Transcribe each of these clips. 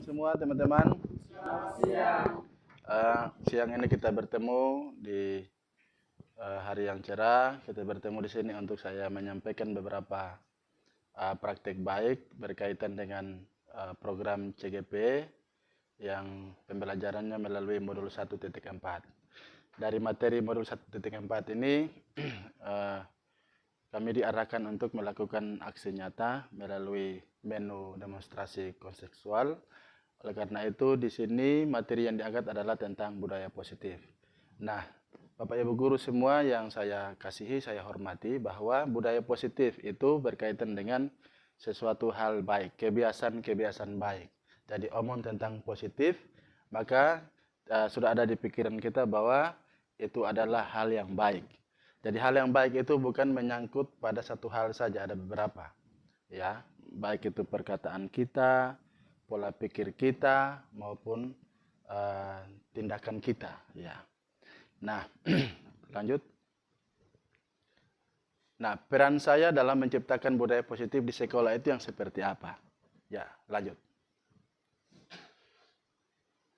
semua teman-teman. Selamat siang. Siang ini kita bertemu di hari yang cerah. Kita bertemu di sini untuk saya menyampaikan beberapa praktik baik berkaitan dengan program CGP yang pembelajarannya melalui modul 1.4. Dari materi modul 1.4 ini kami diarahkan untuk melakukan aksi nyata melalui menu demonstrasi konseptual. Oleh karena itu, di sini materi yang diangkat adalah tentang budaya positif. Nah, Bapak Ibu guru semua yang saya kasihi, saya hormati, bahwa budaya positif itu berkaitan dengan sesuatu hal baik, kebiasaan-kebiasaan baik. Jadi omong tentang positif, maka sudah ada di pikiran kita bahwa itu adalah hal yang baik. Jadi hal yang baik itu bukan menyangkut pada satu hal saja, ada beberapa. Ya, baik itu perkataan kita, pola pikir kita maupun tindakan kita. Ya. Nah, lanjut. Nah, peran saya dalam menciptakan budaya positif di sekolah itu yang seperti apa? Ya, lanjut.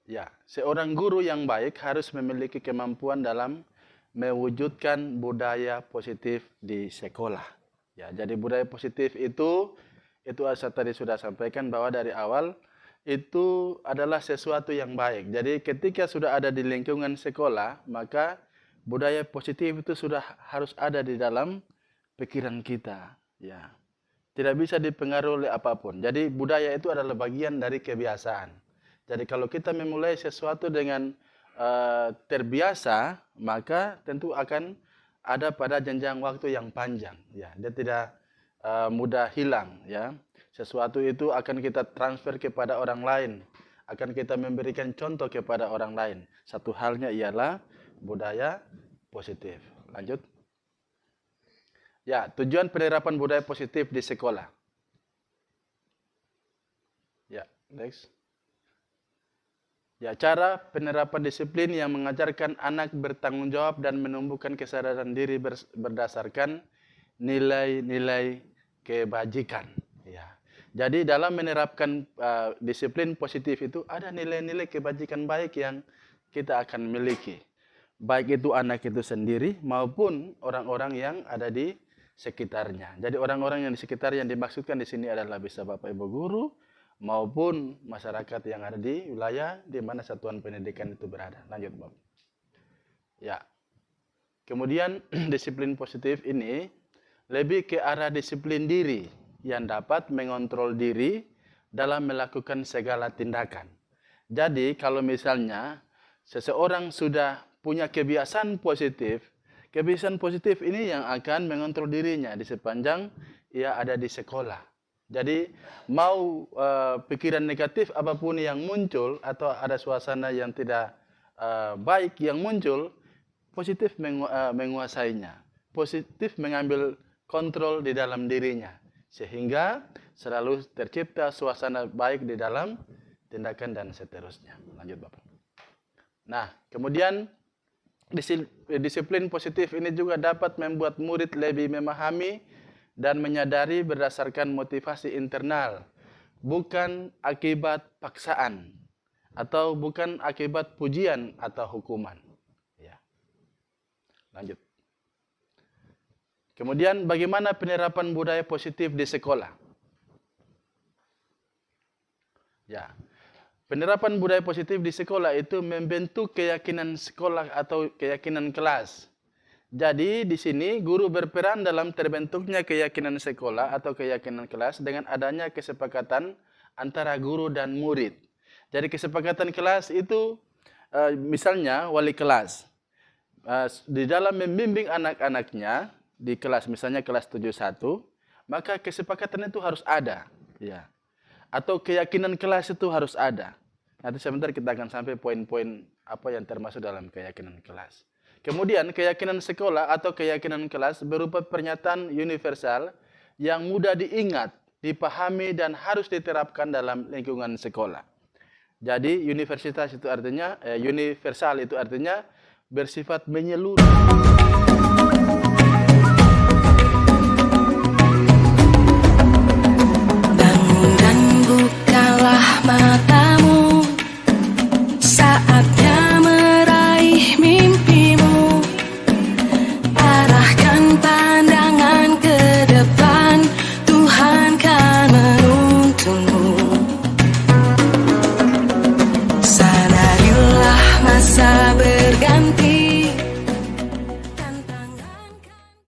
Ya, seorang guru yang baik harus memiliki kemampuan dalam mewujudkan budaya positif di sekolah. Ya, jadi budaya positif itu saya tadi sudah sampaikan bahwa dari awal itu adalah sesuatu yang baik. Jadi ketika sudah ada di lingkungan sekolah, maka budaya positif itu sudah harus ada di dalam pikiran kita. Ya, tidak bisa dipengaruhi oleh apapun. Jadi budaya itu adalah bagian dari kebiasaan. Jadi kalau kita memulai sesuatu dengan terbiasa, maka tentu akan ada pada jenjang waktu yang panjang. Ya, dia tidak mudah hilang. Ya, sesuatu itu akan kita transfer kepada orang lain, akan kita memberikan contoh kepada orang lain. Satu halnya ialah budaya positif. Lanjut. Ya, tujuan penerapan budaya positif di sekolah. Ya, next. Ya, cara penerapan disiplin yang mengajarkan anak bertanggung jawab dan menumbuhkan kesadaran diri berdasarkan nilai-nilai kebajikan. Ya. Jadi dalam menerapkan disiplin positif itu ada nilai-nilai kebajikan baik yang kita akan miliki. Baik itu anak itu sendiri maupun orang-orang yang ada di sekitarnya. Jadi orang-orang yang di sekitar yang dimaksudkan di sini adalah bisa Bapak Ibu guru maupun masyarakat yang ada di wilayah di mana satuan pendidikan itu berada. Lanjut, Bapak. Ya. Kemudian disiplin positif ini lebih ke arah disiplin diri yang dapat mengontrol diri dalam melakukan segala tindakan. Jadi kalau misalnya seseorang sudah punya kebiasaan positif ini yang akan mengontrol dirinya di sepanjang ia ada di sekolah. Jadi mau pikiran negatif apapun yang muncul atau ada suasana yang tidak baik yang muncul, positif menguasainya. Positif mengambil kontrol di dalam dirinya. Sehingga selalu tercipta suasana baik di dalam tindakan dan seterusnya. Lanjut Bapak. Nah, kemudian disiplin positif ini juga dapat membuat murid lebih memahami dan menyadari berdasarkan motivasi internal, bukan akibat paksaan, atau bukan akibat pujian atau hukuman. Ya. Lanjut. Kemudian bagaimana penerapan budaya positif di sekolah? Ya. Penerapan budaya positif di sekolah itu membentuk keyakinan sekolah atau keyakinan kelas. Jadi di sini guru berperan dalam terbentuknya keyakinan sekolah atau keyakinan kelas dengan adanya kesepakatan antara guru dan murid. Jadi kesepakatan kelas itu misalnya wali kelas di dalam membimbing anak-anaknya di kelas misalnya kelas 71, maka kesepakatan itu harus ada, ya. Atau keyakinan kelas itu harus ada. Nanti sebentar kita akan sampai poin-poin apa yang termasuk dalam keyakinan kelas. Kemudian keyakinan sekolah atau keyakinan kelas berupa pernyataan universal yang mudah diingat, dipahami dan harus diterapkan dalam lingkungan sekolah. Jadi universal itu artinya bersifat menyeluruh.